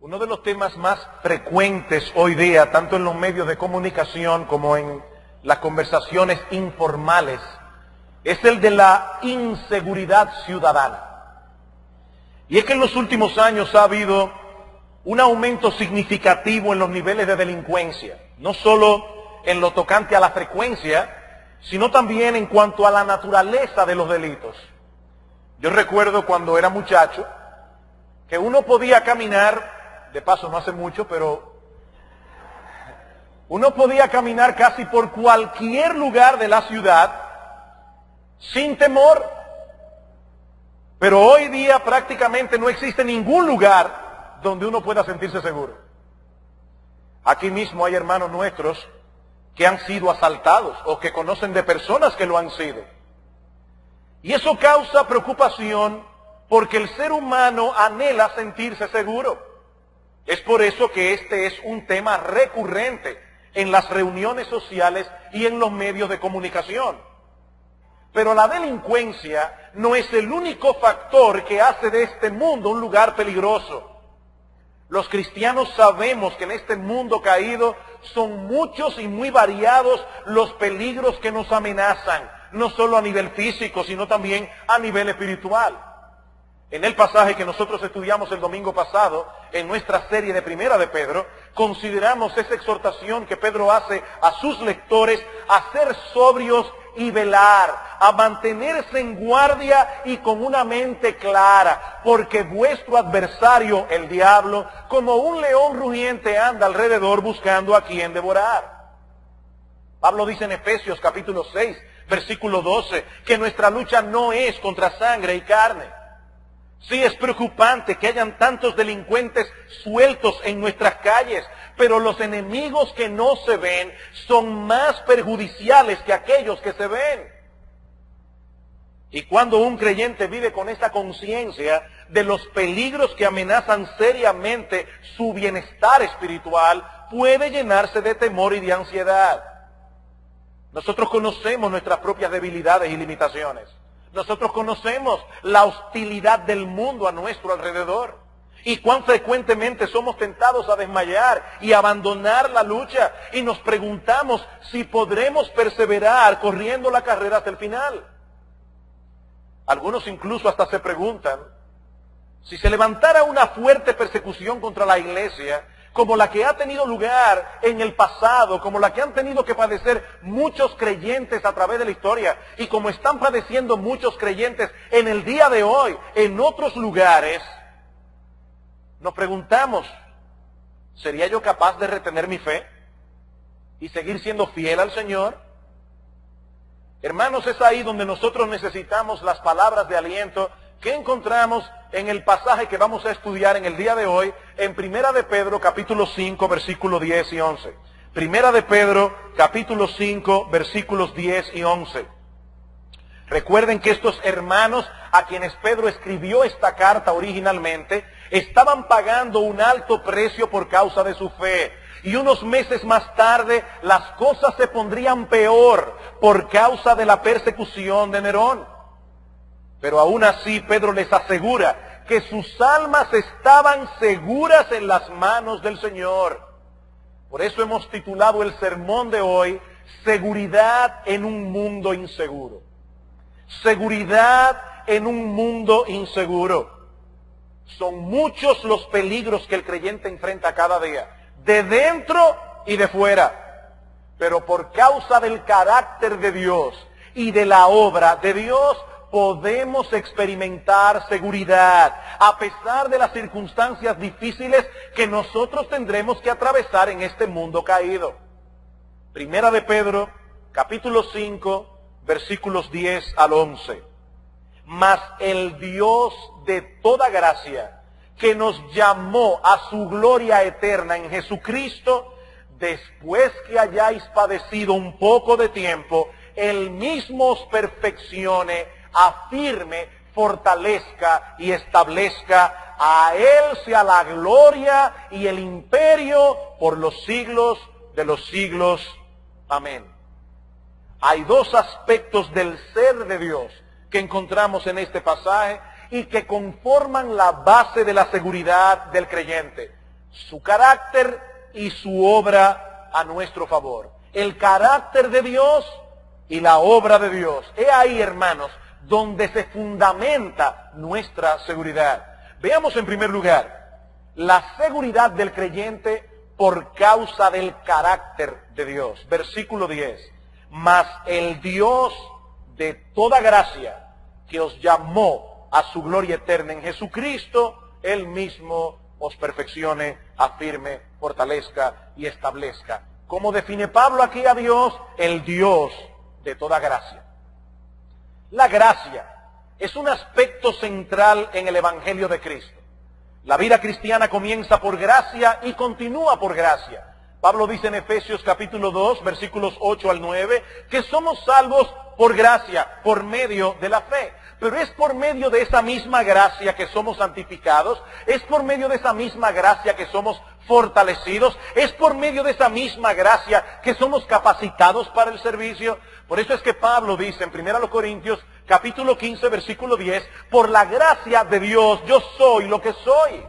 Uno de los temas más frecuentes hoy día, tanto en los medios de comunicación como en las conversaciones informales, es el de la inseguridad ciudadana. Y es que en los últimos años ha habido un aumento significativo en los niveles de delincuencia, no solo en lo tocante a la frecuencia, sino también en cuanto a la naturaleza de los delitos. Yo recuerdo cuando era muchacho que uno podía caminar, de paso no hace mucho, pero uno podía caminar casi por cualquier lugar de la ciudad sin temor. Pero hoy día prácticamente no existe ningún lugar donde uno pueda sentirse seguro. Aquí mismo hay hermanos nuestros que han sido asaltados o que conocen de personas que lo han sido. Y eso causa preocupación porque el ser humano anhela sentirse seguro. Es por eso que este es un tema recurrente en las reuniones sociales y en los medios de comunicación. Pero la delincuencia no es el único factor que hace de este mundo un lugar peligroso. Los cristianos sabemos que en este mundo caído son muchos y muy variados los peligros que nos amenazan, no solo a nivel físico, sino también a nivel espiritual. En el pasaje que nosotros estudiamos el domingo pasado, en nuestra serie de Primera de Pedro, consideramos esa exhortación que Pedro hace a sus lectores a ser sobrios y velar, a mantenerse en guardia y con una mente clara, porque vuestro adversario, el diablo, como un león rugiente anda alrededor buscando a quien devorar. Pablo dice en Efesios capítulo 6, versículo 12, que nuestra lucha no es contra sangre y carne. Sí, es preocupante que hayan tantos delincuentes sueltos en nuestras calles, pero los enemigos que no se ven son más perjudiciales que aquellos que se ven. Y cuando un creyente vive con esa conciencia de los peligros que amenazan seriamente su bienestar espiritual, puede llenarse de temor y de ansiedad. Nosotros conocemos nuestras propias debilidades y limitaciones. Nosotros conocemos la hostilidad del mundo a nuestro alrededor y cuán frecuentemente somos tentados a desmayar y abandonar la lucha y nos preguntamos si podremos perseverar corriendo la carrera hasta el final. Algunos incluso hasta se preguntan si se levantara una fuerte persecución contra la iglesia, como la que ha tenido lugar en el pasado, como la que han tenido que padecer muchos creyentes a través de la historia, y como están padeciendo muchos creyentes en el día de hoy, en otros lugares, nos preguntamos, ¿sería yo capaz de retener mi fe y seguir siendo fiel al Señor? Hermanos, es ahí donde nosotros necesitamos las palabras de aliento que encontramos en el pasaje que vamos a estudiar en el día de hoy, en Primera de Pedro, capítulo 5, versículos 10 y 11. Primera de Pedro, capítulo 5, versículos 10 y 11. Recuerden que estos hermanos a quienes Pedro escribió esta carta originalmente, estaban pagando un alto precio por causa de su fe. Y unos meses más tarde, las cosas se pondrían peor por causa de la persecución de Nerón. Pero aún así Pedro les asegura que sus almas estaban seguras en las manos del Señor. Por eso hemos titulado el sermón de hoy, Seguridad en un mundo inseguro. Seguridad en un mundo inseguro. Son muchos los peligros que el creyente enfrenta cada día, de dentro y de fuera. Pero por causa del carácter de Dios y de la obra de Dios, podemos experimentar seguridad, a pesar de las circunstancias difíciles que nosotros tendremos que atravesar en este mundo caído. Primera de Pedro, capítulo 5, versículos 10 al 11. Mas el Dios de toda gracia, que nos llamó a su gloria eterna en Jesucristo, después que hayáis padecido un poco de tiempo, Él mismo os perfeccione, afirme, fortalezca y establezca. A Él sea la gloria y el imperio por los siglos de los siglos. Amén. Hay dos aspectos del ser de Dios que encontramos en este pasaje y que conforman la base de la seguridad del creyente. su carácter y su obra a nuestro favor. El carácter de Dios y la obra de Dios. He ahí, hermanos, donde se fundamenta nuestra seguridad. Veamos en primer lugar la seguridad del creyente por causa del carácter de Dios. Versículo 10. Mas el Dios de toda gracia, que os llamó a su gloria eterna en Jesucristo, Él mismo os perfeccione, afirme, fortalezca y establezca. ¿Cómo define Pablo aquí a Dios? El Dios de toda gracia. La gracia es un aspecto central en el Evangelio de Cristo. La vida cristiana comienza por gracia y continúa por gracia. Pablo dice en Efesios capítulo 2, versículos 8 al 9, que somos salvos por gracia, por medio de la fe. Pero es por medio de esa misma gracia que somos santificados, es por medio de esa misma gracia que somos fortalecidos, es por medio de esa misma gracia que somos capacitados para el servicio. Por eso es que Pablo dice en 1 Corintios capítulo 15, versículo 10, por la gracia de Dios yo soy lo que soy,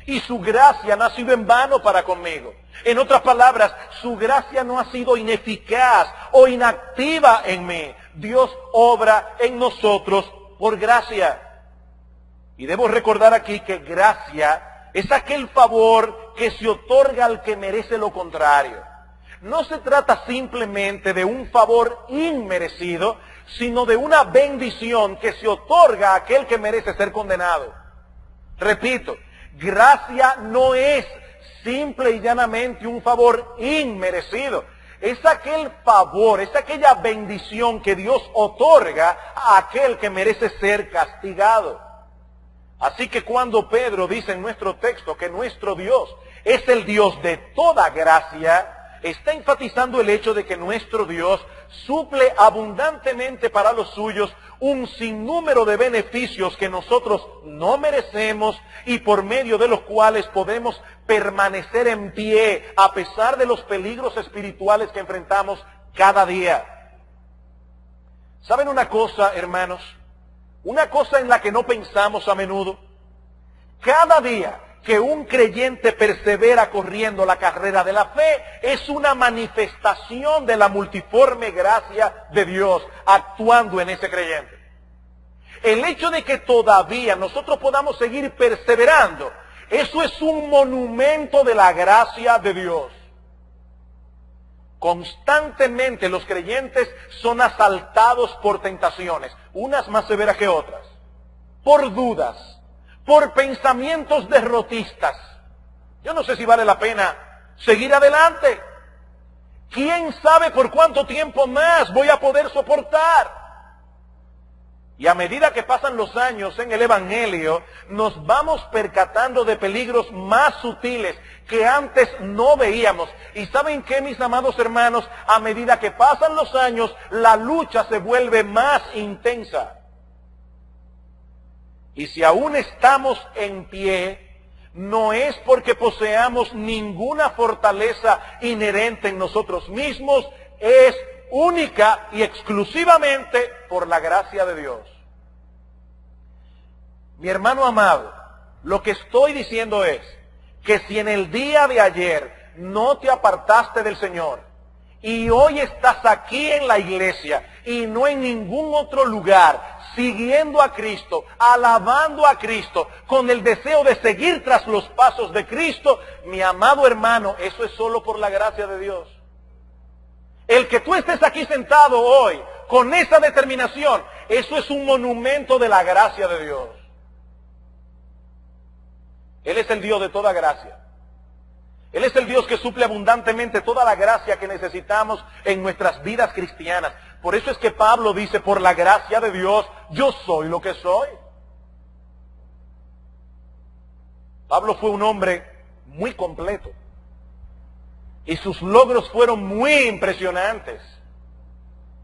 y su gracia no ha sido en vano para conmigo. En otras palabras, su gracia no ha sido ineficaz o inactiva en mí. Dios obra en nosotros por gracia. Y debo recordar aquí que gracia es aquel favor que se otorga al que merece lo contrario. No se trata simplemente de un favor inmerecido, sino de una bendición que se otorga a aquel que merece ser condenado. Repito, gracia no es simple y llanamente un favor inmerecido. Es aquel favor, es aquella bendición que Dios otorga a aquel que merece ser castigado. Así que cuando Pedro dice en nuestro texto que nuestro Dios es el Dios de toda gracia, está enfatizando el hecho de que nuestro Dios suple abundantemente para los suyos un sinnúmero de beneficios que nosotros no merecemos y por medio de los cuales podemos permanecer en pie a pesar de los peligros espirituales que enfrentamos cada día. ¿Saben una cosa, hermanos? Una cosa en la que no pensamos a menudo. Cada día que un creyente persevera corriendo la carrera de la fe es una manifestación de la multiforme gracia de Dios actuando en ese creyente. El hecho de que todavía nosotros podamos seguir perseverando, eso es un monumento de la gracia de Dios. Constantemente los creyentes son asaltados por tentaciones, unas más severas que otras, por dudas, por pensamientos derrotistas. Yo no sé si vale la pena seguir adelante. ¿Quién sabe por cuánto tiempo más voy a poder soportar? Y a medida que pasan los años en el Evangelio, nos vamos percatando de peligros más sutiles que antes no veíamos. ¿Y saben qué, mis amados hermanos? A medida que pasan los años, la lucha se vuelve más intensa. Y si aún estamos en pie, no es porque poseamos ninguna fortaleza inherente en nosotros mismos, es única y exclusivamente por la gracia de Dios. Mi hermano amado, lo que estoy diciendo es que si en el día de ayer no te apartaste del Señor y hoy estás aquí en la iglesia y no en ningún otro lugar, siguiendo a Cristo, alabando a Cristo, con el deseo de seguir tras los pasos de Cristo, mi amado hermano, eso es solo por la gracia de Dios. El que tú estés aquí sentado hoy con esa determinación, eso es un monumento de la gracia de Dios. Él es el Dios de toda gracia. Él es el Dios que suple abundantemente toda la gracia que necesitamos en nuestras vidas cristianas. Por eso es que Pablo dice, por la gracia de Dios, yo soy lo que soy. Pablo fue un hombre muy completo. Y sus logros fueron muy impresionantes.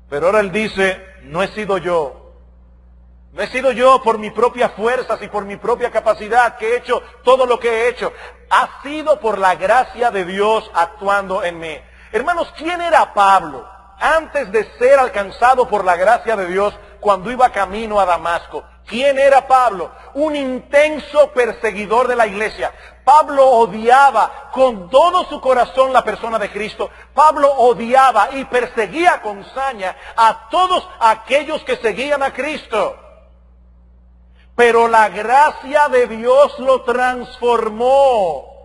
Pero ahora él dice, no he sido yo. No he sido yo por mis propias fuerzas y por mi propia capacidad que he hecho todo lo que he hecho. Ha sido por la gracia de Dios actuando en mí. Hermanos, ¿quién era Pablo antes de ser alcanzado por la gracia de Dios cuando iba camino a Damasco? ¿Quién era Pablo? Un intenso perseguidor de la iglesia. Pablo odiaba con todo su corazón la persona de Cristo. Pablo odiaba y perseguía con saña a todos aquellos que seguían a Cristo. Pero la gracia de Dios lo transformó.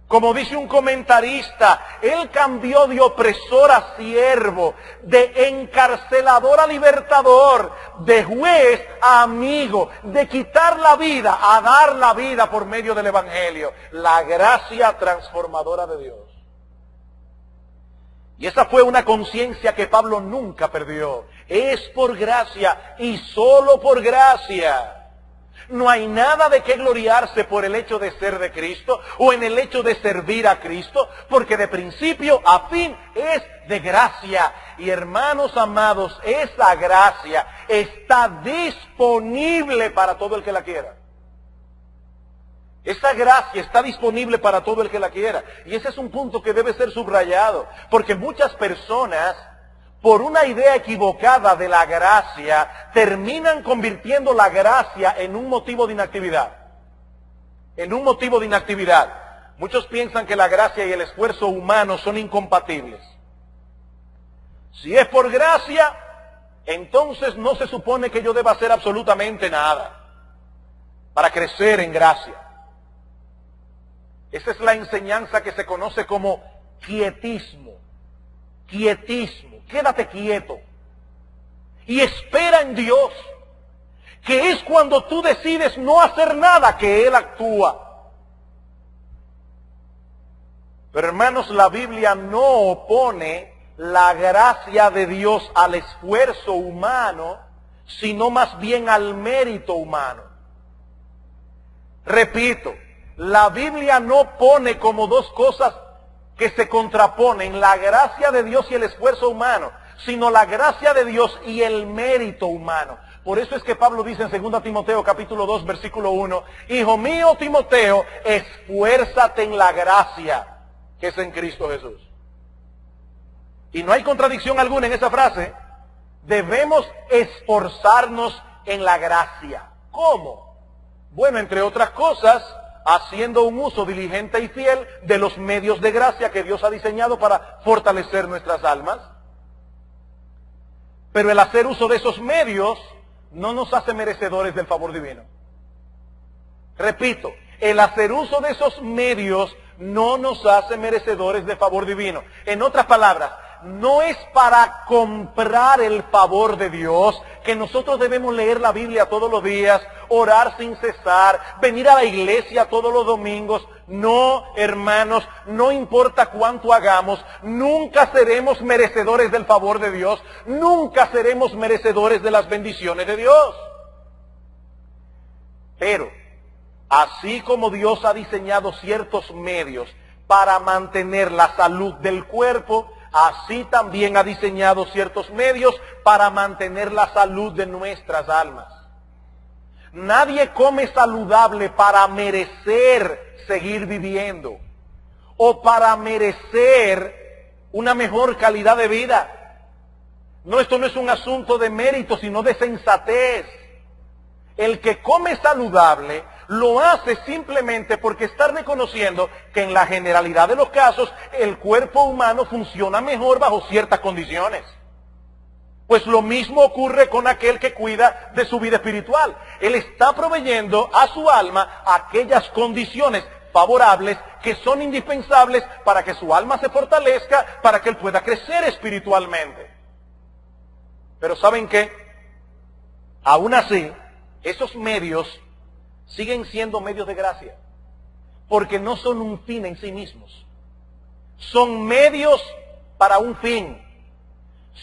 Como dice un comentarista, él cambió de opresor a siervo, de encarcelador a libertador, de juez a amigo, de quitar la vida a dar la vida por medio del Evangelio. La gracia transformadora de Dios. Y esa fue una conciencia que Pablo nunca perdió. Es por gracia y solo por gracia. No hay nada de qué gloriarse por el hecho de ser de Cristo o en el hecho de servir a Cristo, porque de principio a fin es de gracia. Y hermanos amados, esa gracia está disponible para todo el que la quiera. Esa gracia está disponible para todo el que la quiera. Y ese es un punto que debe ser subrayado, porque muchas personas, por una idea equivocada de la gracia, terminan convirtiendo la gracia en un motivo de inactividad. En un motivo de inactividad. Muchos piensan que la gracia y el esfuerzo humano son incompatibles. Si es por gracia, entonces no se supone que yo deba hacer absolutamente nada para crecer en gracia. Esa es la enseñanza que se conoce como quietismo. Quietismo. Quédate quieto y espera en Dios, que es cuando tú decides no hacer nada que Él actúa. Pero hermanos, la Biblia no opone la gracia de Dios al esfuerzo humano, sino más bien al mérito humano. Repito, la Biblia no pone como dos cosas que se contraponen la gracia de Dios y el esfuerzo humano, sino la gracia de Dios y el mérito humano. Por eso es que Pablo dice en 2 Timoteo capítulo 2 versículo 1, Hijo mío Timoteo, esfuérzate en la gracia que es en Cristo Jesús. Y no hay contradicción alguna en esa frase. Debemos esforzarnos en la gracia. ¿Cómo? Bueno, entre otras cosas, haciendo un uso diligente y fiel de los medios de gracia que Dios ha diseñado para fortalecer nuestras almas. Pero el hacer uso de esos medios no nos hace merecedores del favor divino. Repito, el hacer uso de esos medios no nos hace merecedores de favor divino. En otras palabras, no es para comprar el favor de Dios que nosotros debemos leer la Biblia todos los días, orar sin cesar, venir a la iglesia todos los domingos. No, hermanos, no importa cuánto hagamos, nunca seremos merecedores del favor de Dios, nunca seremos merecedores de las bendiciones de Dios. Pero, así como Dios ha diseñado ciertos medios para mantener la salud del cuerpo, así también ha diseñado ciertos medios para mantener la salud de nuestras almas. Nadie come saludable para merecer seguir viviendo o para merecer una mejor calidad de vida. No, esto no es un asunto de mérito, sino de sensatez. El que come saludable lo hace simplemente porque está reconociendo que en la generalidad de los casos el cuerpo humano funciona mejor bajo ciertas condiciones. Pues lo mismo ocurre con aquel que cuida de su vida espiritual. Él está proveyendo a su alma aquellas condiciones favorables que son indispensables para que su alma se fortalezca, para que él pueda crecer espiritualmente. Pero ¿saben qué? Aún así, esos medios siguen siendo medios de gracia, porque no son un fin en sí mismos. Son medios para un fin.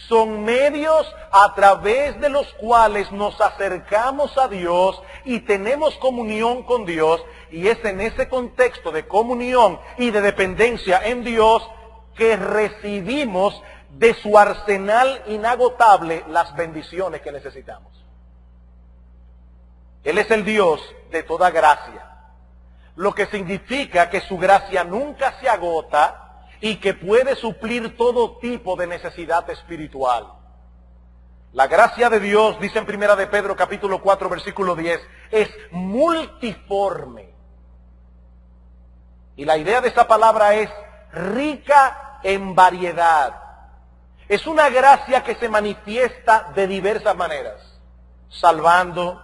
Son medios a través de los cuales nos acercamos a Dios y tenemos comunión con Dios, y es en ese contexto de comunión y de dependencia en Dios que recibimos de su arsenal inagotable las bendiciones que necesitamos. Él es el Dios de toda gracia, lo que significa que su gracia nunca se agota y que puede suplir todo tipo de necesidad espiritual. La gracia de Dios, dice en Primera de Pedro capítulo 4 versículo 10, es multiforme. Y la idea de esta palabra es rica en variedad. Es una gracia que se manifiesta de diversas maneras, salvando,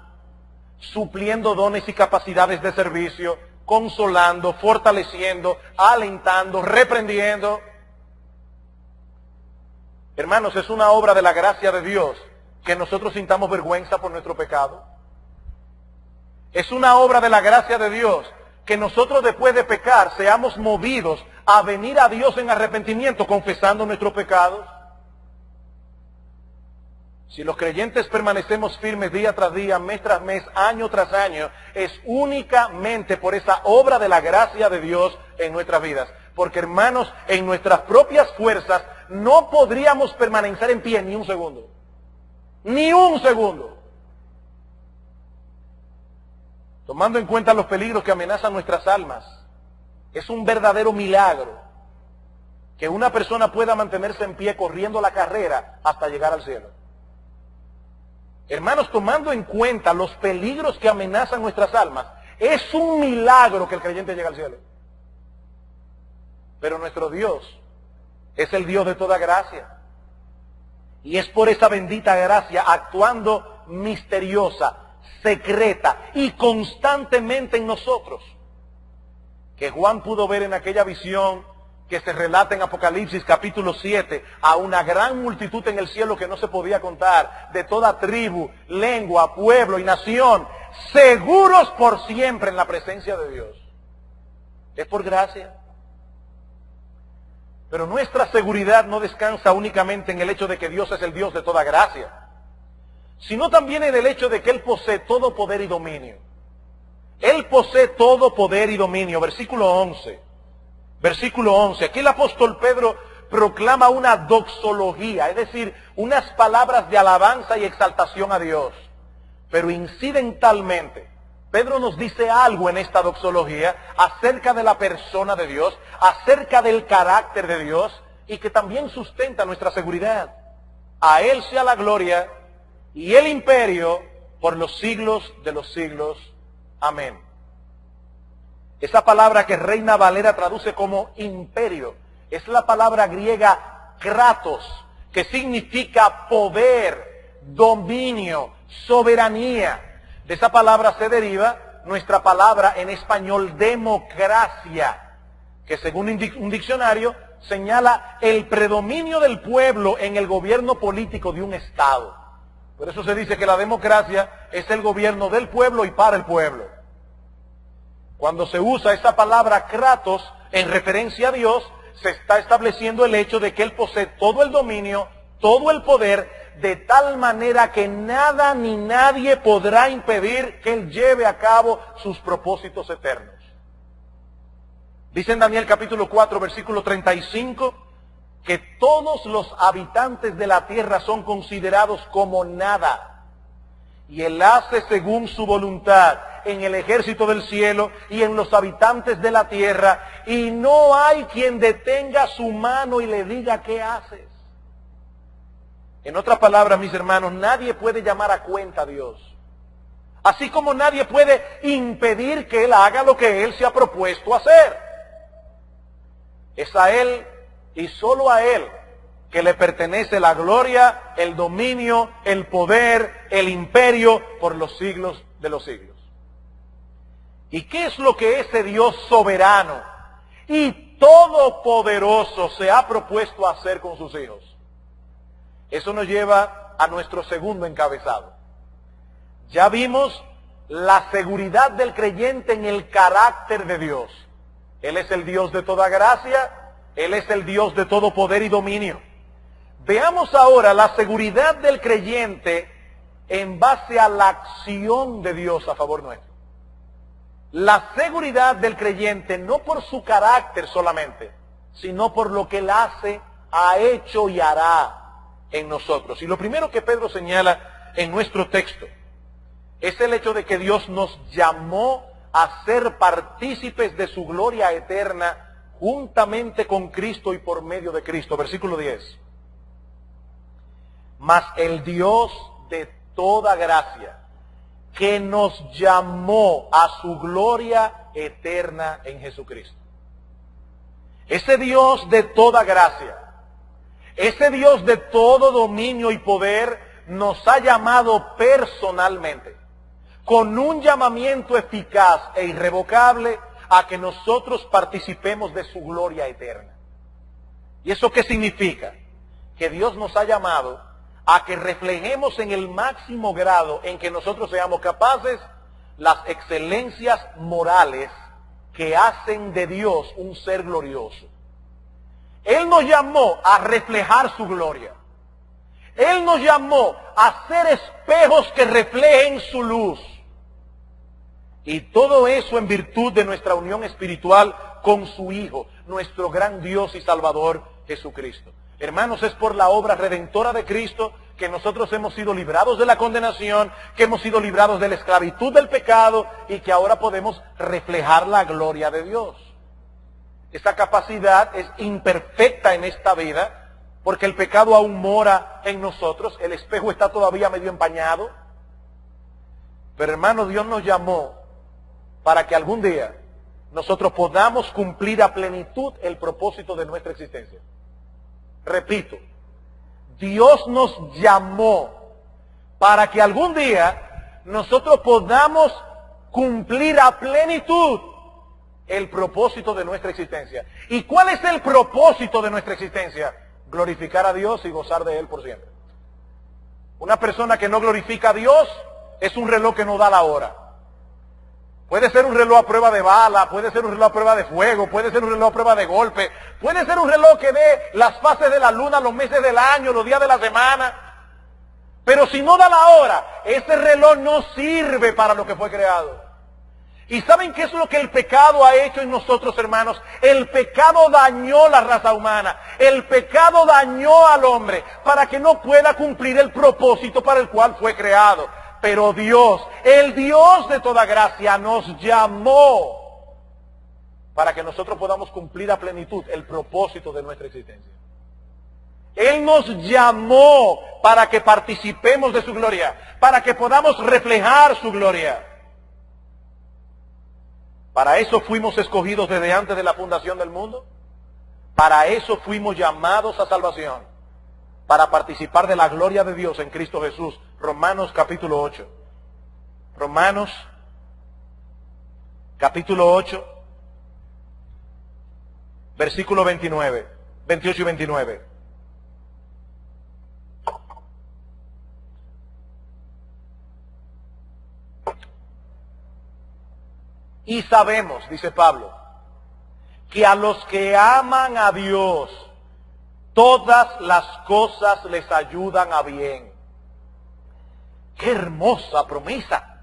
supliendo dones y capacidades de servicio, consolando, fortaleciendo, alentando, reprendiendo. Hermanos, es una obra de la gracia de Dios que nosotros sintamos vergüenza por nuestro pecado. Es una obra de la gracia de Dios que nosotros después de pecar seamos movidos a venir a Dios en arrepentimiento confesando nuestros pecados. Si los creyentes permanecemos firmes día tras día, mes tras mes, año tras año, es únicamente por esa obra de la gracia de Dios en nuestras vidas. Porque, hermanos, en nuestras propias fuerzas no podríamos permanecer en pie ni un segundo. Ni un segundo. Tomando en cuenta los peligros que amenazan nuestras almas, es un verdadero milagro que una persona pueda mantenerse en pie corriendo la carrera hasta llegar al cielo. Hermanos, tomando en cuenta los peligros que amenazan nuestras almas, es un milagro que el creyente llegue al cielo. Pero nuestro Dios es el Dios de toda gracia. Y es por esa bendita gracia, actuando misteriosa, secreta y constantemente en nosotros, que Juan pudo ver en aquella visión que se relata en Apocalipsis capítulo 7, a una gran multitud en el cielo que no se podía contar, de toda tribu, lengua, pueblo y nación, seguros por siempre en la presencia de Dios. Es por gracia. Pero nuestra seguridad no descansa únicamente en el hecho de que Dios es el Dios de toda gracia, sino también en el hecho de que Él posee todo poder y dominio. Él posee todo poder y dominio. Versículo 11. Versículo 11. Aquí el apóstol Pedro proclama una doxología, es decir, unas palabras de alabanza y exaltación a Dios. Pero incidentalmente, Pedro nos dice algo en esta doxología acerca de la persona de Dios, acerca del carácter de Dios, y que también sustenta nuestra seguridad. A Él sea la gloria y el imperio por los siglos de los siglos. Amén. Esa palabra que Reina Valera traduce como imperio, es la palabra griega kratos, que significa poder, dominio, soberanía. De esa palabra se deriva nuestra palabra en español democracia, que según un diccionario señala el predominio del pueblo en el gobierno político de un Estado. Por eso se dice que la democracia es el gobierno del pueblo y para el pueblo. Cuando se usa esa palabra kratos en referencia a Dios, se está estableciendo el hecho de que Él posee todo el dominio, todo el poder, de tal manera que nada ni nadie podrá impedir que Él lleve a cabo sus propósitos eternos. Dice en Daniel capítulo 4, versículo 35, que todos los habitantes de la tierra son considerados como nada. Y Él hace según su voluntad en el ejército del cielo y en los habitantes de la tierra, y no hay quien detenga su mano y le diga ¿qué haces? En otras palabras, mis hermanos, nadie puede llamar a cuenta a Dios. Así como nadie puede impedir que Él haga lo que Él se ha propuesto hacer. Es a Él y solo a Él que le pertenece la gloria, el dominio, el poder, el imperio por los siglos de los siglos. ¿Y qué es lo que ese Dios soberano y todopoderoso se ha propuesto hacer con sus hijos? Eso nos lleva a nuestro segundo encabezado. Ya vimos la seguridad del creyente en el carácter de Dios. Él es el Dios de toda gracia, Él es el Dios de todo poder y dominio. Veamos ahora la seguridad del creyente en base a la acción de Dios a favor nuestro. La seguridad del creyente no por su carácter solamente, sino por lo que Él hace, ha hecho y hará en nosotros. Y lo primero que Pedro señala en nuestro texto es el hecho de que Dios nos llamó a ser partícipes de su gloria eterna juntamente con Cristo y por medio de Cristo. Versículo 10. mas el Dios de toda gracia, que nos llamó a su gloria eterna en Jesucristo. Ese Dios de toda gracia, ese Dios de todo dominio y poder, nos ha llamado personalmente, con un llamamiento eficaz e irrevocable, a que nosotros participemos de su gloria eterna. ¿Y eso qué significa? Que Dios nos ha llamado a que reflejemos en el máximo grado en que nosotros seamos capaces las excelencias morales que hacen de Dios un ser glorioso. Él nos llamó a reflejar su gloria. Él nos llamó a ser espejos que reflejen su luz. Y todo eso en virtud de nuestra unión espiritual con su Hijo, nuestro gran Dios y Salvador Jesucristo. Hermanos, es por la obra redentora de Cristo que nosotros hemos sido librados de la condenación, que hemos sido librados de la esclavitud del pecado y que ahora podemos reflejar la gloria de Dios. Esa capacidad es imperfecta en esta vida porque el pecado aún mora en nosotros, el espejo está todavía medio empañado. Pero hermano, Dios nos llamó para que algún día nosotros podamos cumplir a plenitud el propósito de nuestra existencia. Repito, Dios nos llamó para que algún día nosotros podamos cumplir a plenitud el propósito de nuestra existencia. ¿Y cuál es el propósito de nuestra existencia? Glorificar a Dios y gozar de Él por siempre. Una persona que no glorifica a Dios es un reloj que no da la hora. Puede ser un reloj a prueba de bala, puede ser un reloj a prueba de fuego, puede ser un reloj a prueba de golpe, puede ser un reloj que dé las fases de la luna, los meses del año, los días de la semana. Pero si no da la hora, ese reloj no sirve para lo que fue creado. ¿Y saben qué es lo que el pecado ha hecho en nosotros, hermanos? El pecado dañó la raza humana, el pecado dañó al hombre para que no pueda cumplir el propósito para el cual fue creado. Pero Dios, el Dios de toda gracia, nos llamó para que nosotros podamos cumplir a plenitud el propósito de nuestra existencia. Él nos llamó para que participemos de su gloria, para que podamos reflejar su gloria. Para eso fuimos escogidos desde antes de la fundación del mundo. Para eso fuimos llamados a salvación. Para participar de la gloria de Dios en Cristo Jesús. Romanos capítulo 8. Romanos capítulo 8, versículo 29, 28 y 29. Y sabemos, dice Pablo, que a los que aman a Dios, todas las cosas les ayudan a bien. ¡Qué hermosa promesa!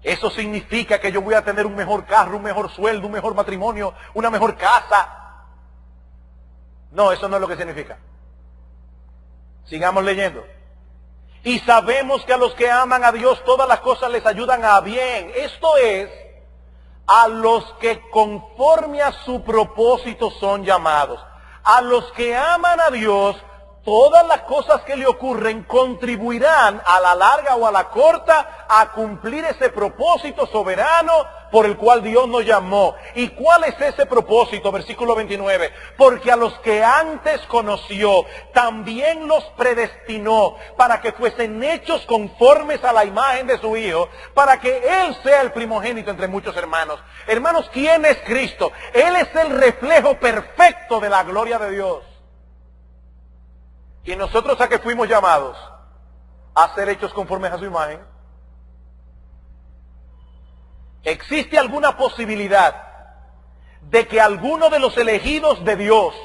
Eso significa que yo voy a tener un mejor carro, un mejor sueldo, un mejor matrimonio, una mejor casa. No, eso no es lo que significa. Sigamos leyendo. Y sabemos que a los que aman a Dios, todas las cosas les ayudan a bien. Esto es, a los que conforme a su propósito son llamados. A los que aman a Dios, todas las cosas que le ocurren contribuirán a la larga o a la corta a cumplir ese propósito soberano por el cual Dios nos llamó. ¿Y cuál es ese propósito? Versículo 29. Porque a los que antes conoció, también los predestinó para que fuesen hechos conformes a la imagen de su Hijo, para que Él sea el primogénito entre muchos hermanos. Hermanos, ¿quién es Cristo? Él es el reflejo perfecto de la gloria de Dios. ¿Y nosotros a qué fuimos llamados? A ser hechos conformes a su imagen. ¿Existe alguna posibilidad de que alguno de los elegidos de Dios,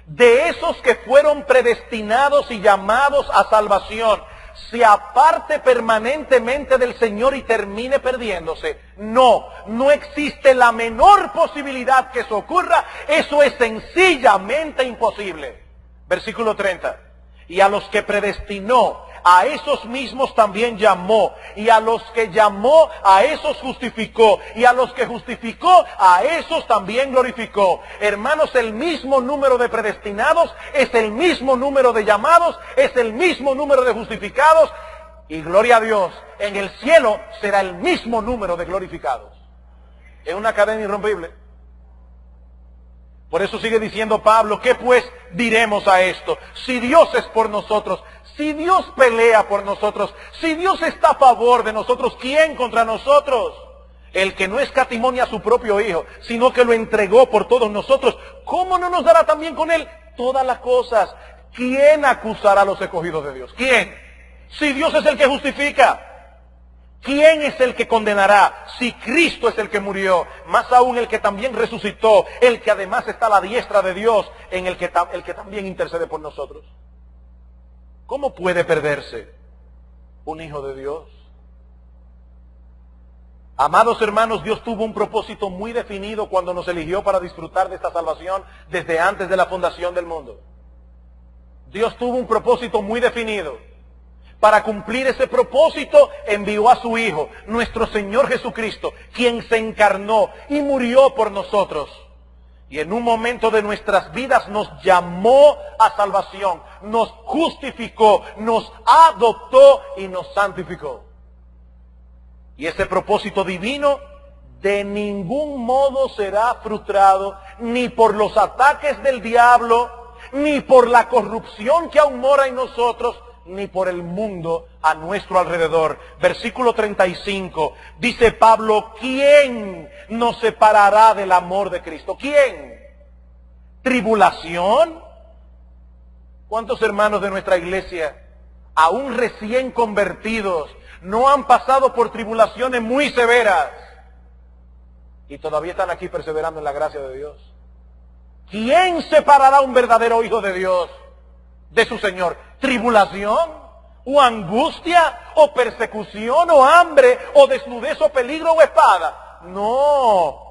de esos que fueron predestinados y llamados a salvación, se aparte permanentemente del Señor y termine perdiéndose? No, no existe la menor posibilidad que eso ocurra. Eso es sencillamente imposible. Versículo 30. Y a los que predestinó, a esos mismos también llamó, y a los que llamó, a esos justificó, y a los que justificó, a esos también glorificó. Hermanos, el mismo número de predestinados es el mismo número de llamados, es el mismo número de justificados, y gloria a Dios, en el cielo será el mismo número de glorificados. Es una cadena irrompible. Por eso sigue diciendo Pablo, ¿qué pues diremos a esto? Si Dios es por nosotros, si Dios pelea por nosotros, si Dios está a favor de nosotros, ¿quién contra nosotros? El que no escatimó ni a su propio Hijo, sino que lo entregó por todos nosotros, ¿cómo no nos dará también con Él todas las cosas? ¿Quién acusará a los escogidos de Dios? ¿Quién? Si Dios es el que justifica. ¿Quién es el que condenará? Si Cristo es el que murió, más aún el que también resucitó, el que además está a la diestra de Dios, en el que también intercede por nosotros. ¿Cómo puede perderse un hijo de Dios? Amados hermanos, Dios tuvo un propósito muy definido cuando nos eligió para disfrutar de esta salvación desde antes de la fundación del mundo. Dios tuvo un propósito muy definido. Para cumplir ese propósito envió a su Hijo, nuestro Señor Jesucristo, quien se encarnó y murió por nosotros. Y en un momento de nuestras vidas nos llamó a salvación, nos justificó, nos adoptó y nos santificó. Y ese propósito divino de ningún modo será frustrado, ni por los ataques del diablo, ni por la corrupción que aún mora en nosotros, ni por el mundo a nuestro alrededor. Versículo 35, dice Pablo, ¿quién nos separará del amor de Cristo? ¿Quién? ¿Tribulación? ¿Cuántos hermanos de nuestra iglesia, aún recién convertidos, no han pasado por tribulaciones muy severas y todavía están aquí perseverando en la gracia de Dios? ¿Quién separará a un verdadero hijo de Dios de su Señor? ¿Tribulación? ¿O angustia? ¿O persecución? ¿O hambre? ¿O desnudez? ¿O peligro? ¿O espada? No.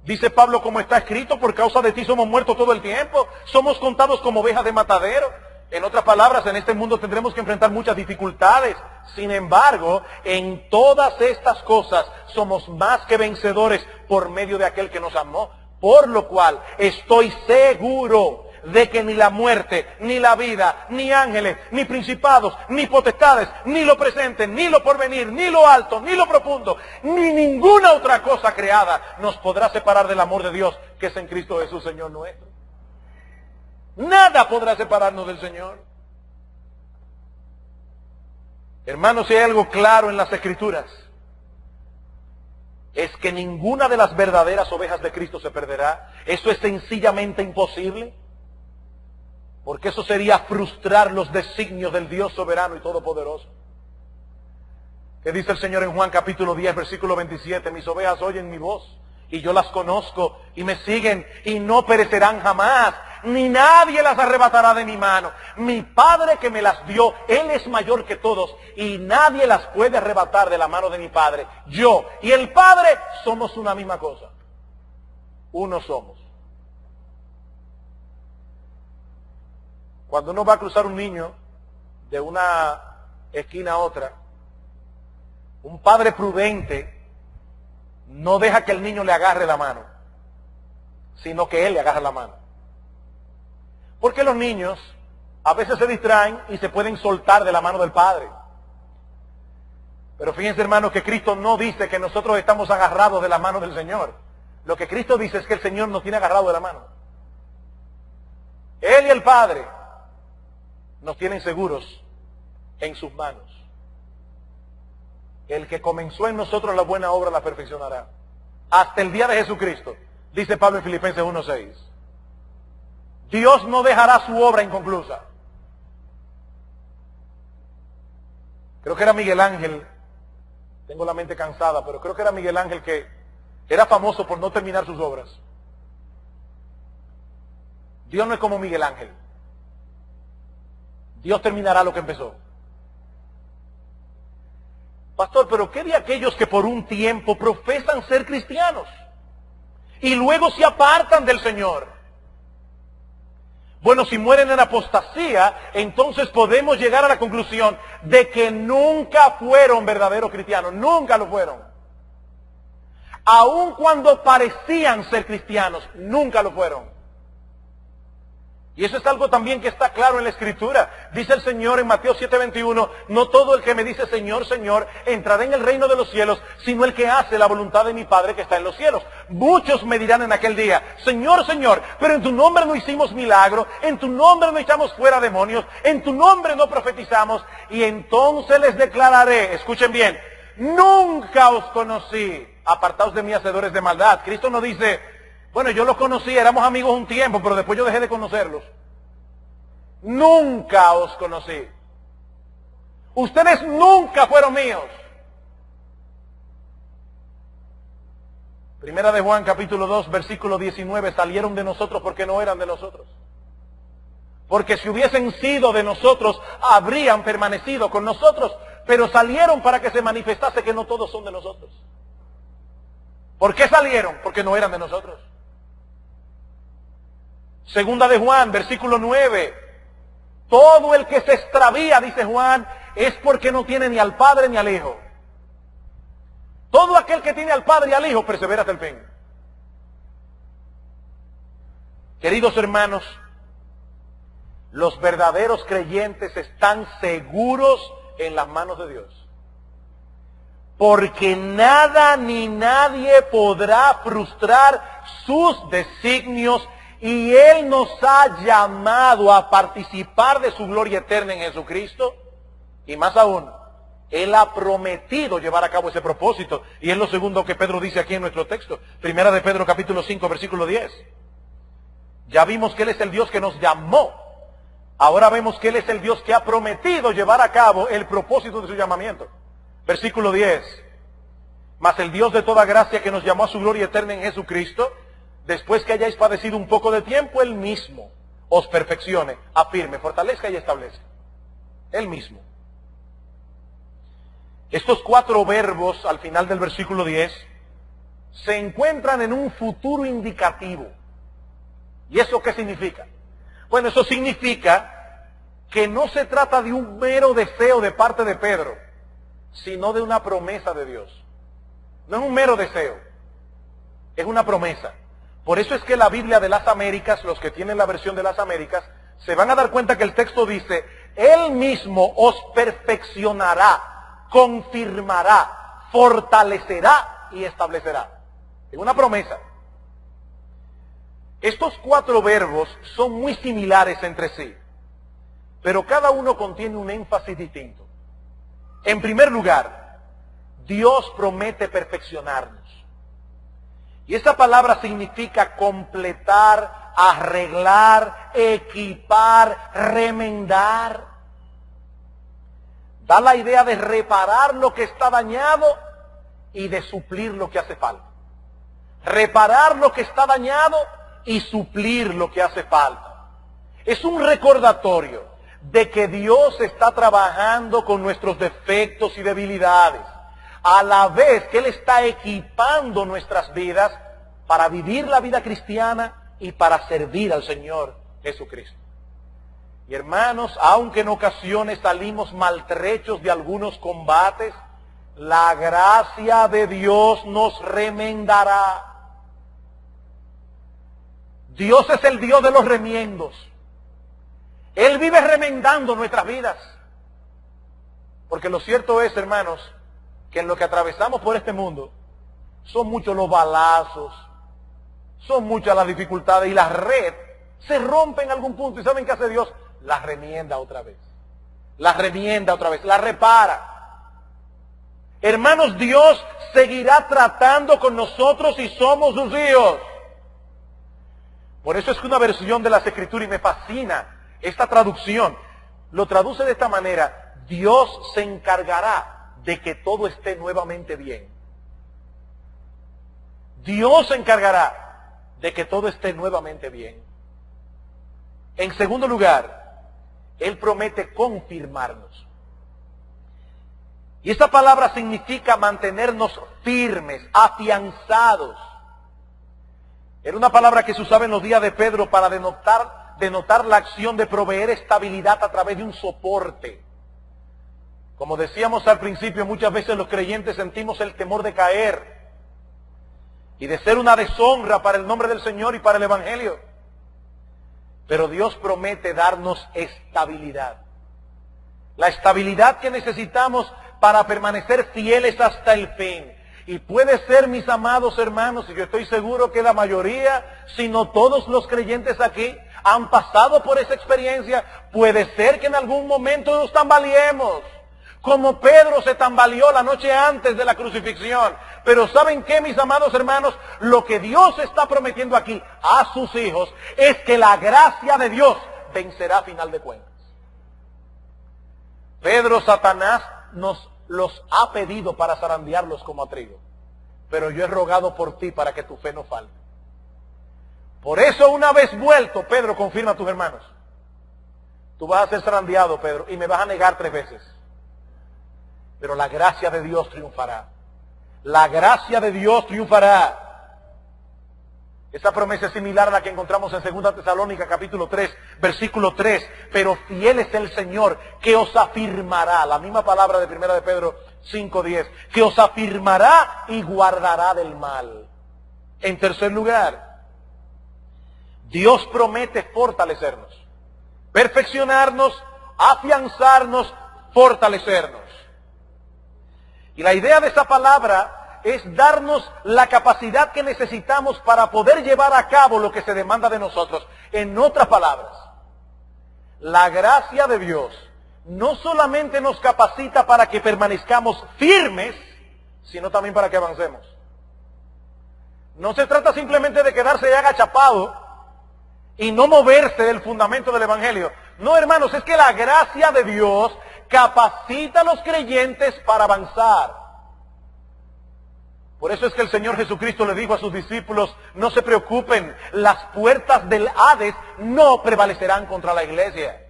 Dice Pablo, como está escrito, por causa de ti somos muertos todo el tiempo. Somos contados como ovejas de matadero. En otras palabras, en este mundo tendremos que enfrentar muchas dificultades. Sin embargo, en todas estas cosas somos más que vencedores por medio de aquel que nos amó. Por lo cual estoy seguro de que ni la muerte, ni la vida, ni ángeles, ni principados, ni potestades, ni lo presente, ni lo porvenir, ni lo alto, ni lo profundo, ni ninguna otra cosa creada nos podrá separar del amor de Dios que es en Cristo Jesús, Señor nuestro. Nada podrá separarnos del Señor. Hermanos, si hay algo claro en las Escrituras, es que ninguna de las verdaderas ovejas de Cristo se perderá. Eso es sencillamente imposible. Porque eso sería frustrar los designios del Dios soberano y todopoderoso. ¿Qué dice el Señor en Juan capítulo 10, versículo 27? Mis ovejas oyen mi voz, y yo las conozco, y me siguen, y no perecerán jamás, ni nadie las arrebatará de mi mano. Mi Padre que me las dio, Él es mayor que todos, y nadie las puede arrebatar de la mano de mi Padre. Yo y el Padre somos una misma cosa. Uno somos. Cuando uno va a cruzar un niño de una esquina a otra, un padre prudente no deja que el niño le agarre la mano, sino que él le agarra la mano. Porque los niños a veces se distraen y se pueden soltar de la mano del padre. Pero fíjense, hermanos, que Cristo no dice que nosotros estamos agarrados de la mano del Señor. Lo que Cristo dice es que el Señor nos tiene agarrado de la mano. Él y el Padre nos tienen seguros en sus manos. El que comenzó en nosotros la buena obra la perfeccionará hasta el día de Jesucristo, dice Pablo en Filipenses 1:6. Dios no dejará su obra inconclusa. Creo que era Miguel Ángel, tengo la mente cansada, pero creo que era Miguel Ángel que era famoso por no terminar sus obras. Dios no es como Miguel Ángel. Dios terminará lo que empezó. Pastor, pero ¿qué de aquellos que por un tiempo profesan ser cristianos y luego se apartan del Señor? Bueno, si mueren en apostasía, entonces podemos llegar a la conclusión de que nunca fueron verdaderos cristianos, nunca lo fueron. Aun cuando parecían ser cristianos, nunca lo fueron. Y eso es algo también que está claro en la Escritura. Dice el Señor en Mateo 7:21, no todo el que me dice Señor, Señor, entrará en el reino de los cielos, sino el que hace la voluntad de mi Padre que está en los cielos. Muchos me dirán en aquel día, Señor, Señor, pero en tu nombre no hicimos milagro, en tu nombre no echamos fuera demonios, en tu nombre no profetizamos, y entonces les declararé, escuchen bien, nunca os conocí, apartaos de mí, hacedores de maldad. Cristo no dice, bueno, yo los conocí, éramos amigos un tiempo, pero después yo dejé de conocerlos. Nunca os conocí. Ustedes nunca fueron míos. Primera de Juan, capítulo 2, versículo 19, salieron de nosotros porque no eran de nosotros. Porque si hubiesen sido de nosotros, habrían permanecido con nosotros, pero salieron para que se manifestase que no todos son de nosotros. ¿Por qué salieron? Porque no eran de nosotros. Segunda de Juan, versículo 9. Todo el que se extravía, dice Juan, es porque no tiene ni al Padre ni al Hijo. Todo aquel que tiene al Padre y al Hijo persevera hasta el fin. Queridos hermanos, los verdaderos creyentes están seguros en las manos de Dios. Porque nada ni nadie podrá frustrar sus designios. Y Él nos ha llamado a participar de su gloria eterna en Jesucristo. Y más aún, Él ha prometido llevar a cabo ese propósito. Y es lo segundo que Pedro dice aquí en nuestro texto. Primera de Pedro capítulo 5, versículo 10. Ya vimos que Él es el Dios que nos llamó. Ahora vemos que Él es el Dios que ha prometido llevar a cabo el propósito de su llamamiento. Versículo 10. Mas el Dios de toda gracia que nos llamó a su gloria eterna en Jesucristo, después que hayáis padecido un poco de tiempo, Él mismo os perfeccione, afirme, fortalezca y establezca. Él mismo. Estos 4 verbos al final del versículo 10 se encuentran en un futuro indicativo. ¿Y eso qué significa? Bueno, eso significa que no se trata de un mero deseo de parte de Pedro, sino de una promesa de Dios. No es un mero deseo, es una promesa. Por eso es que la Biblia de las Américas, los que tienen la versión de las Américas, se van a dar cuenta que el texto dice, Él mismo os perfeccionará, confirmará, fortalecerá y establecerá. Es una promesa. Estos 4 verbos son muy similares entre sí, pero cada uno contiene un énfasis distinto. En primer lugar, Dios promete perfeccionarnos. Y esa palabra significa completar, arreglar, equipar, remendar. Da la idea de reparar lo que está dañado y de suplir lo que hace falta. Reparar lo que está dañado y suplir lo que hace falta. Es un recordatorio de que Dios está trabajando con nuestros defectos y debilidades, a la vez que Él está equipando nuestras vidas para vivir la vida cristiana y para servir al Señor Jesucristo. Y hermanos, aunque en ocasiones salimos maltrechos de algunos combates, la gracia de Dios nos remendará. Dios es el Dios de los remiendos. Él vive remendando nuestras vidas. Porque lo cierto es, hermanos, que en lo que atravesamos por este mundo, son muchos los balazos, son muchas las dificultades y la red se rompe en algún punto. ¿Y saben qué hace Dios? La remienda otra vez. La remienda otra vez, la repara. Hermanos, Dios seguirá tratando con nosotros si somos sus hijos. Por eso es que una versión de las Escrituras, y me fascina esta traducción, lo traduce de esta manera: Dios se encargará de que todo esté nuevamente bien. Dios se encargará de que todo esté nuevamente bien. En segundo lugar, Él promete confirmarnos. Y esta palabra significa mantenernos firmes, afianzados. Era una palabra que se usaba en los días de Pedro para denotar denotar la acción de proveer estabilidad a través de un soporte. Como decíamos al principio, muchas veces los creyentes sentimos el temor de caer y de ser una deshonra para el nombre del Señor y para el Evangelio. Pero Dios promete darnos estabilidad. La estabilidad que necesitamos para permanecer fieles hasta el fin. Y puede ser, mis amados hermanos, y yo estoy seguro que la mayoría, si no todos los creyentes aquí, han pasado por esa experiencia. Puede ser que en algún momento nos tambaleemos, como Pedro se tambaleó la noche antes de la crucifixión. Pero ¿saben qué, mis amados hermanos? Lo que Dios está prometiendo aquí a sus hijos es que la gracia de Dios vencerá a final de cuentas. Pedro, Satanás nos los ha pedido para zarandearlos como a trigo, pero yo he rogado por ti para que tu fe no falte. Por eso, una vez vuelto, Pedro, confirma a tus hermanos: tú vas a ser zarandeado, Pedro, y me vas a negar 3 veces. Pero la gracia de Dios triunfará. La gracia de Dios triunfará. Esa promesa es similar a la que encontramos en 2 Tesalónica capítulo 3, versículo 3. Pero fiel es el Señor que os afirmará. La misma palabra de 1 de Pedro 5:10. Que os afirmará y guardará del mal. En tercer lugar, Dios promete fortalecernos, perfeccionarnos, afianzarnos, fortalecernos. Y la idea de esta palabra es darnos la capacidad que necesitamos para poder llevar a cabo lo que se demanda de nosotros. En otras palabras, la gracia de Dios no solamente nos capacita para que permanezcamos firmes, sino también para que avancemos. No se trata simplemente de quedarse ya agachapado y no moverse del fundamento del Evangelio. No, hermanos, es que la gracia de Dios capacita a los creyentes para avanzar. Por eso es que el Señor Jesucristo le dijo a sus discípulos: no se preocupen, las puertas del Hades no prevalecerán contra la iglesia.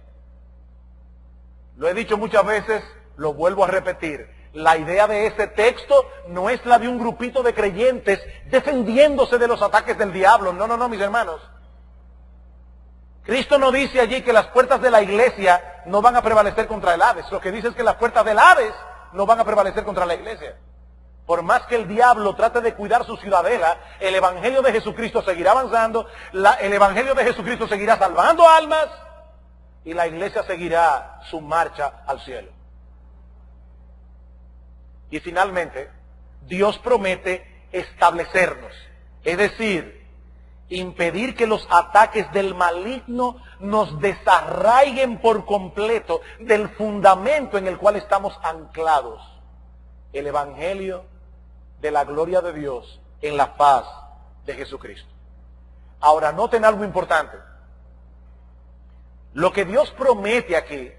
Lo he dicho muchas veces, lo vuelvo a repetir. La idea de este texto no es la de un grupito de creyentes defendiéndose de los ataques del diablo. No, no, no, mis hermanos. Cristo no dice allí que las puertas de la iglesia no van a prevalecer contra el Hades. Lo que dice es que las puertas del Hades no van a prevalecer contra la iglesia. Por más que el diablo trate de cuidar su ciudadela, el Evangelio de Jesucristo seguirá avanzando, el Evangelio de Jesucristo seguirá salvando almas y la iglesia seguirá su marcha al cielo. Y finalmente, Dios promete establecernos, es decir, impedir que los ataques del maligno nos desarraiguen por completo del fundamento en el cual estamos anclados, el Evangelio de la gloria de Dios en la paz de Jesucristo. Ahora, noten algo importante. Lo que Dios promete aquí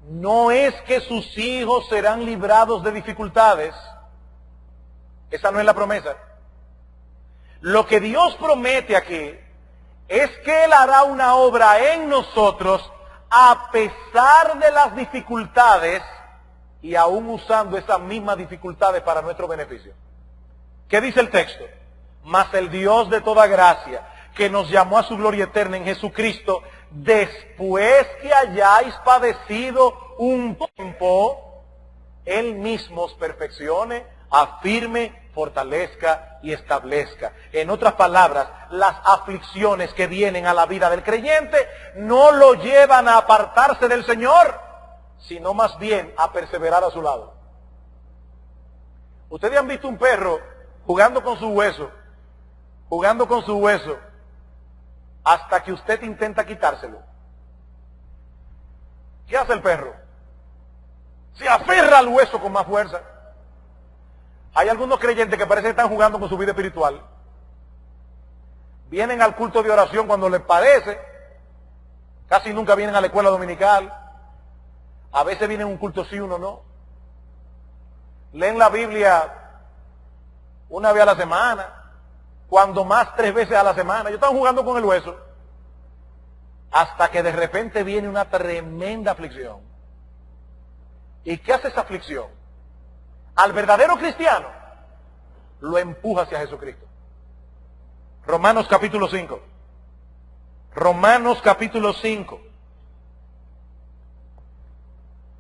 no es que sus hijos serán librados de dificultades. Esa no es la promesa. Lo que Dios promete aquí es que Él hará una obra en nosotros a pesar de las dificultades y aún usando esas mismas dificultades para nuestro beneficio. ¿Qué dice el texto? Mas el Dios de toda gracia, que nos llamó a su gloria eterna en Jesucristo, después que hayáis padecido un tiempo, Él mismo os perfeccione, afirme, fortalezca y establezca. En otras palabras, las aflicciones que vienen a la vida del creyente no lo llevan a apartarse del Señor, sino más bien a perseverar a su lado. Ustedes han visto un perro jugando con su hueso, hasta que usted intenta quitárselo. ¿Qué hace el perro? Se aferra al hueso con más fuerza. Hay algunos creyentes que parece que están jugando con su vida espiritual. Vienen al culto de oración cuando les parece. Casi nunca vienen a la escuela dominical. A veces vienen a un culto sí, uno no. Leen la Biblia una vez a la semana. Cuando más 3 veces a la semana. Ellos están jugando con el hueso. Hasta que de repente viene una tremenda aflicción. ¿Y qué hace esa aflicción? Al verdadero cristiano lo empuja hacia Jesucristo. Romanos capítulo 5. Romanos capítulo 5,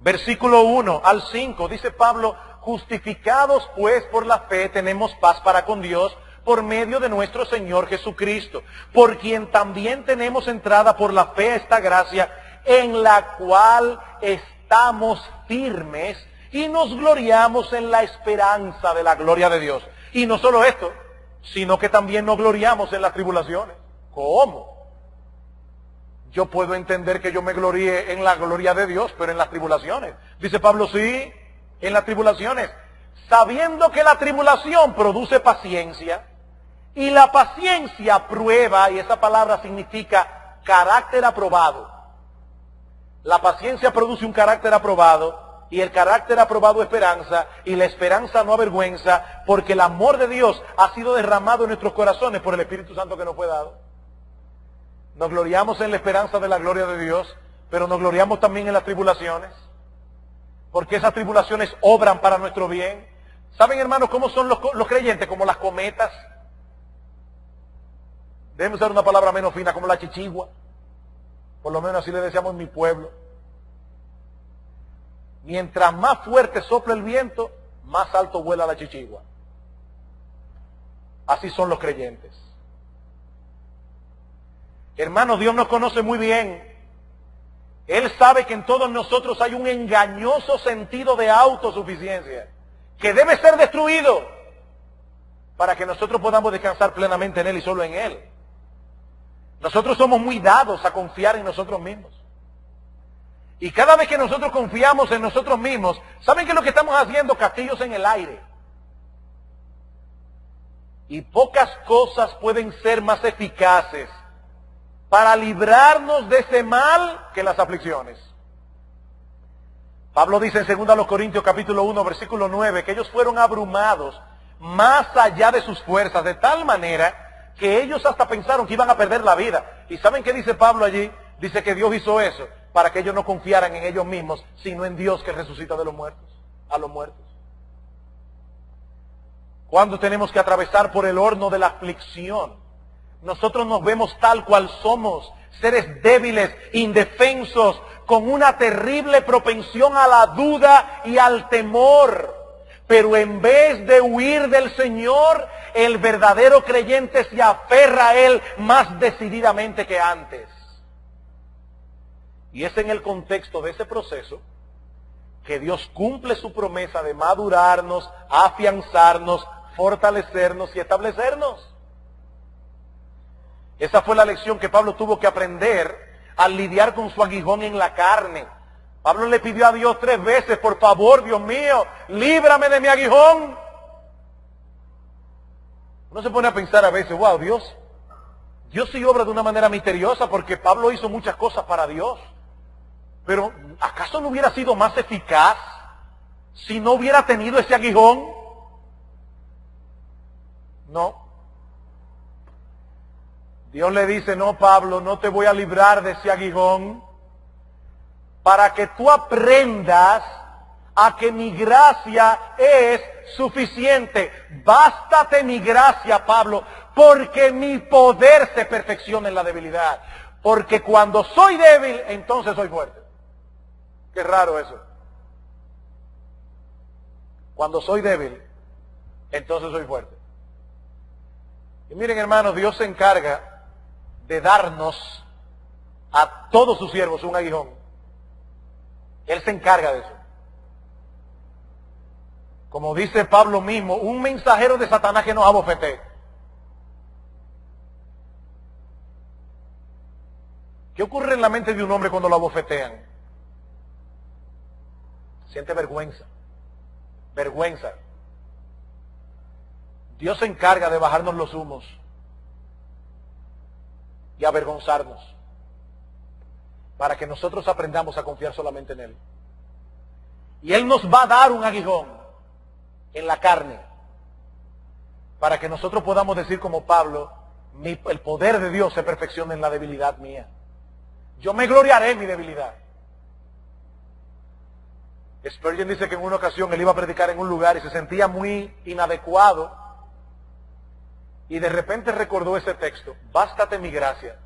versículo 1 al 5, dice Pablo: justificados pues por la fe tenemos paz para con Dios por medio de nuestro Señor Jesucristo, por quien también tenemos entrada por la fe a esta gracia, en la cual estamos firmes y nos gloriamos en la esperanza de la gloria de Dios. Y no solo esto, sino que también nos gloriamos en las tribulaciones. ¿Cómo? Yo puedo entender que yo me gloríe en la gloria de Dios, pero en las tribulaciones. Dice Pablo, sí, en las tribulaciones, sabiendo que la tribulación produce paciencia, y la paciencia prueba, y esa palabra significa carácter aprobado. La paciencia produce un carácter aprobado, y el carácter aprobado esperanza, y la esperanza no avergüenza, porque el amor de Dios ha sido derramado en nuestros corazones por el Espíritu Santo que nos fue dado. Nos gloriamos en la esperanza de la gloria de Dios, pero nos gloriamos también en las tribulaciones, porque esas tribulaciones obran para nuestro bien. ¿Saben, hermanos, cómo son los creyentes? Como las cometas. Déjenme usar una palabra menos fina, como la chichigua. Por lo menos así le decíamos en mi pueblo. Mientras más fuerte sopla el viento, más alto vuela la chichigua. Así son los creyentes. Hermanos, Dios nos conoce muy bien. Él sabe que en todos nosotros hay un engañoso sentido de autosuficiencia que debe ser destruido para que nosotros podamos descansar plenamente en Él y solo en Él. Nosotros somos muy dados a confiar en nosotros mismos. Y cada vez que nosotros confiamos en nosotros mismos, ¿saben qué es lo que estamos haciendo? Castillos en el aire. Y pocas cosas pueden ser más eficaces para librarnos de ese mal que las aflicciones. Pablo dice en 2 Corintios capítulo 1, versículo 9, que ellos fueron abrumados más allá de sus fuerzas, de tal manera que ellos hasta pensaron que iban a perder la vida. ¿Y saben qué dice Pablo allí? Dice que Dios hizo eso para que ellos no confiaran en ellos mismos, sino en Dios que resucita de los muertos, a los muertos. Cuando tenemos que atravesar por el horno de la aflicción, nosotros nos vemos tal cual somos, seres débiles, indefensos, con una terrible propensión a la duda y al temor. Pero en vez de huir del Señor, el verdadero creyente se aferra a Él más decididamente que antes. Y es en el contexto de ese proceso que Dios cumple su promesa de madurarnos, afianzarnos, fortalecernos y establecernos. Esa fue la lección que Pablo tuvo que aprender al lidiar con su aguijón en la carne. Pablo le pidió a Dios 3 veces, por favor, Dios mío, líbrame de mi aguijón. Uno se pone a pensar a veces, wow, Dios sí obra de una manera misteriosa porque Pablo hizo muchas cosas para Dios. Pero, ¿acaso no hubiera sido más eficaz si no hubiera tenido ese aguijón? No. Dios le dice, no, Pablo, no te voy a librar de ese aguijón para que tú aprendas a que mi gracia es suficiente. Bástate mi gracia, Pablo, porque mi poder se perfecciona en la debilidad. Porque cuando soy débil, entonces soy fuerte. Qué raro eso. Cuando soy débil, entonces soy fuerte. Y miren, hermanos, Dios se encarga de darnos a todos sus siervos un aguijón. Él se encarga de eso. Como dice Pablo mismo, un mensajero de Satanás que nos abofetee. ¿Qué ocurre en la mente de un hombre cuando lo abofetean? Siente vergüenza. Vergüenza. Dios se encarga de bajarnos los humos y avergonzarnos para que nosotros aprendamos a confiar solamente en Él. Y Él nos va a dar un aguijón en la carne para que nosotros podamos decir como Pablo, el poder de Dios se perfecciona en la debilidad mía. Yo me gloriaré en mi debilidad. Spurgeon dice que en una ocasión él iba a predicar en un lugar y se sentía muy inadecuado y de repente recordó ese texto, bástate mi gracia,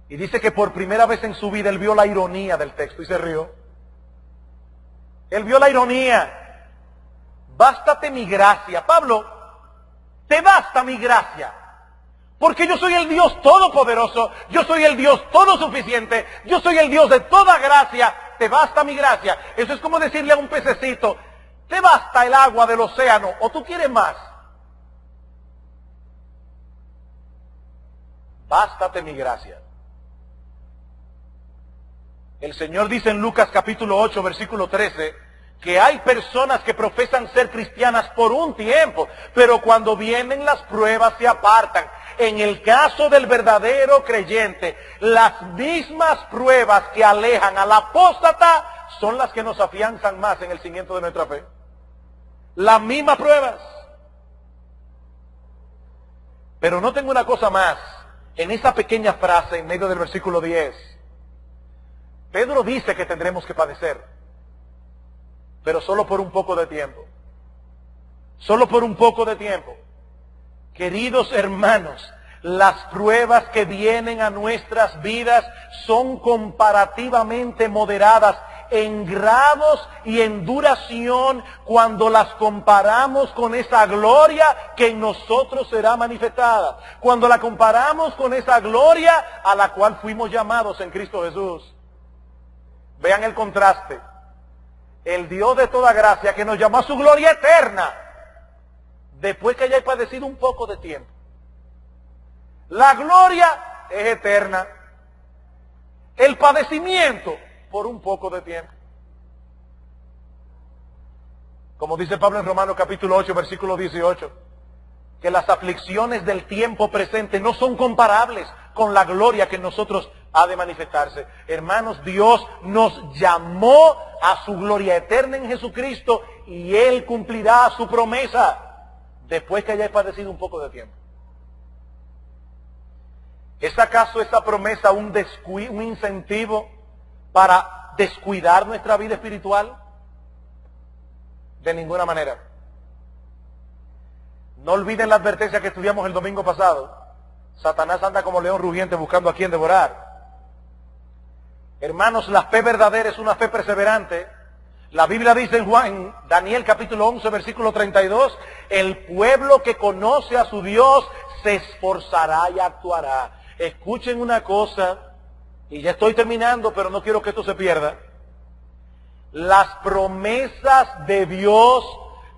Y dice que por primera vez en su vida él vio la ironía del texto y se rió. Él vio la ironía. Bástate mi gracia. Pablo, te basta mi gracia. Porque yo soy el Dios todopoderoso, yo soy el Dios todo suficiente, yo soy el Dios de toda gracia, te basta mi gracia. Eso es como decirle a un pececito, te basta el agua del océano, o tú quieres más. Bástate mi gracia. El Señor dice en Lucas capítulo 8, versículo 13, que hay personas que profesan ser cristianas por un tiempo, pero cuando vienen las pruebas se apartan. En el caso del verdadero creyente, las mismas pruebas que alejan al apóstata son las que nos afianzan más en el cimiento de nuestra fe. Las mismas pruebas. Pero noten una cosa más, en esa pequeña frase en medio del versículo 10, Pedro dice que tendremos que padecer, pero solo por un poco de tiempo. Solo por un poco de tiempo. Queridos hermanos, las pruebas que vienen a nuestras vidas son comparativamente moderadas en grados y en duración cuando las comparamos con esa gloria que en nosotros será manifestada. Cuando la comparamos con esa gloria a la cual fuimos llamados en Cristo Jesús. Vean el contraste. El Dios de toda gracia que nos llamó a su gloria eterna, después que haya padecido un poco de tiempo. La gloria es eterna. El padecimiento por un poco de tiempo. Como dice Pablo en Romanos capítulo 8, versículo 18, que las aflicciones del tiempo presente no son comparables con la gloria que en nosotros ha de manifestarse. Hermanos, Dios nos llamó a su gloria eterna en Jesucristo y Él cumplirá su promesa después que haya padecido un poco de tiempo. ¿Es acaso esa promesa un incentivo para descuidar nuestra vida espiritual? De ninguna manera. No olviden la advertencia que estudiamos el domingo pasado. Satanás anda como león rugiente buscando a quien devorar. Hermanos, la fe verdadera es una fe perseverante. La Biblia dice en Daniel capítulo 11, versículo 32, el pueblo que conoce a su Dios se esforzará y actuará. Escuchen una cosa, y ya estoy terminando, pero no quiero que esto se pierda. Las promesas de Dios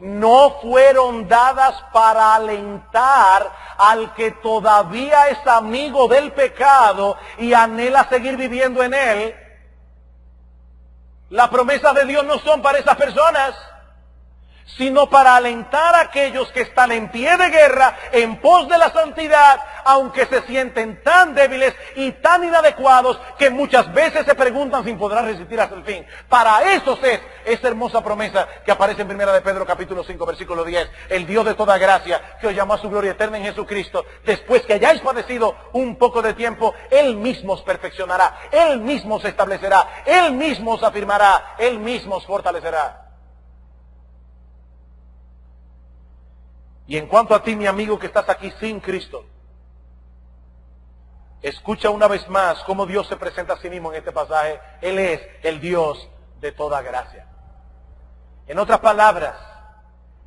no fueron dadas para alentar al que todavía es amigo del pecado y anhela seguir viviendo en él. Las promesas de Dios no son para esas personas, sino para alentar a aquellos que están en pie de guerra en pos de la santidad, aunque se sienten tan débiles y tan inadecuados que muchas veces se preguntan si podrán resistir hasta el fin. Para eso es esa hermosa promesa que aparece en 1 de Pedro capítulo 5 versículo 10. El Dios de toda gracia que os llamó a su gloria eterna en Jesucristo, después que hayáis padecido un poco de tiempo, Él mismo os perfeccionará, Él mismo os establecerá, Él mismo os afirmará, Él mismo os fortalecerá. Y en cuanto a ti, mi amigo, que estás aquí sin Cristo, escucha una vez más cómo Dios se presenta a sí mismo en este pasaje. Él es el Dios de toda gracia. En otras palabras,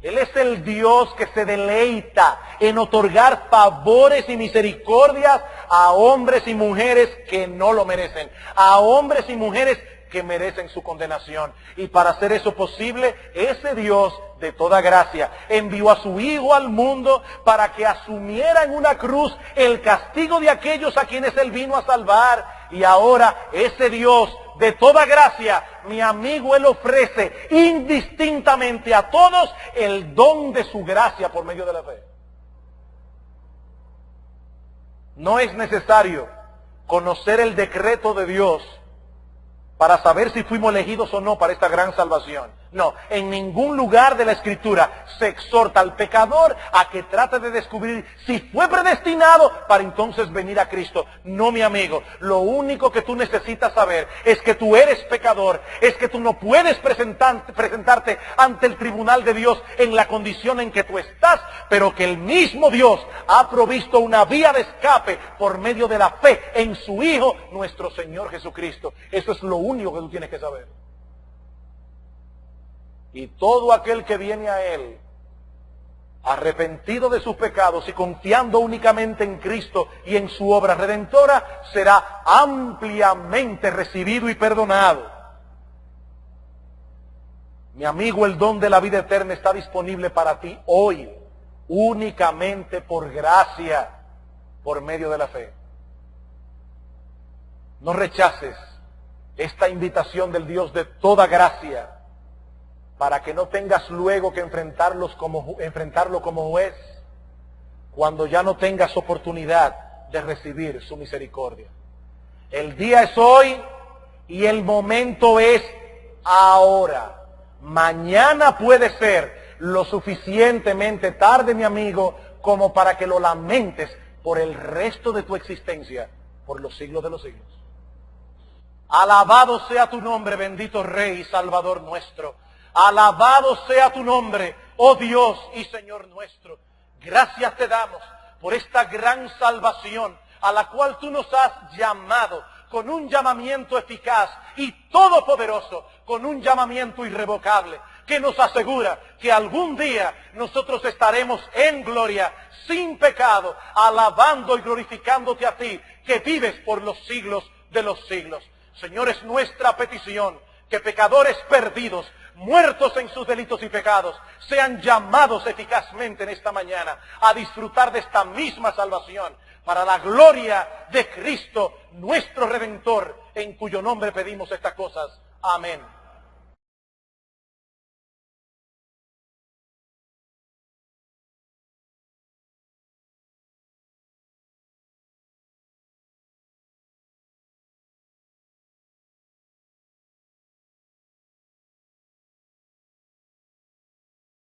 Él es el Dios que se deleita en otorgar favores y misericordias a hombres y mujeres que no lo merecen, a hombres y mujeres que merecen su condenación. Y para hacer eso posible, ese Dios de toda gracia envió a su Hijo al mundo para que asumiera en una cruz el castigo de aquellos a quienes Él vino a salvar. Y ahora ese Dios de toda gracia, mi amigo, Él ofrece indistintamente a todos el don de su gracia por medio de la fe. No es necesario conocer el decreto de Dios para saber si fuimos elegidos o no para esta gran salvación. No, en ningún lugar de la Escritura se exhorta al pecador a que trate de descubrir si fue predestinado para entonces venir a Cristo. No, mi amigo, lo único que tú necesitas saber es que tú eres pecador, es que tú no puedes presentarte ante el tribunal de Dios en la condición en que tú estás, pero que el mismo Dios ha provisto una vía de escape por medio de la fe en su Hijo, nuestro Señor Jesucristo. Eso es lo único que tú tienes que saber. Y todo aquel que viene a Él, arrepentido de sus pecados y confiando únicamente en Cristo y en su obra redentora, será ampliamente recibido y perdonado. Mi amigo, el don de la vida eterna está disponible para ti hoy, únicamente por gracia, por medio de la fe. No rechaces esta invitación del Dios de toda gracia, para que no tengas luego que enfrentarlo como juez, cuando ya no tengas oportunidad de recibir su misericordia. El día es hoy y el momento es ahora. Mañana puede ser lo suficientemente tarde, mi amigo, como para que lo lamentes por el resto de tu existencia, por los siglos de los siglos. Alabado sea tu nombre, bendito Rey y Salvador nuestro. Alabado sea tu nombre, oh Dios y Señor nuestro. Gracias te damos por esta gran salvación a la cual tú nos has llamado con un llamamiento eficaz y todopoderoso, con un llamamiento irrevocable, que nos asegura que algún día nosotros estaremos en gloria, sin pecado, alabando y glorificándote a ti, que vives por los siglos de los siglos. Señor, es nuestra petición que pecadores perdidos, muertos en sus delitos y pecados, sean llamados eficazmente en esta mañana a disfrutar de esta misma salvación, para la gloria de Cristo, nuestro Redentor, en cuyo nombre pedimos estas cosas. Amén.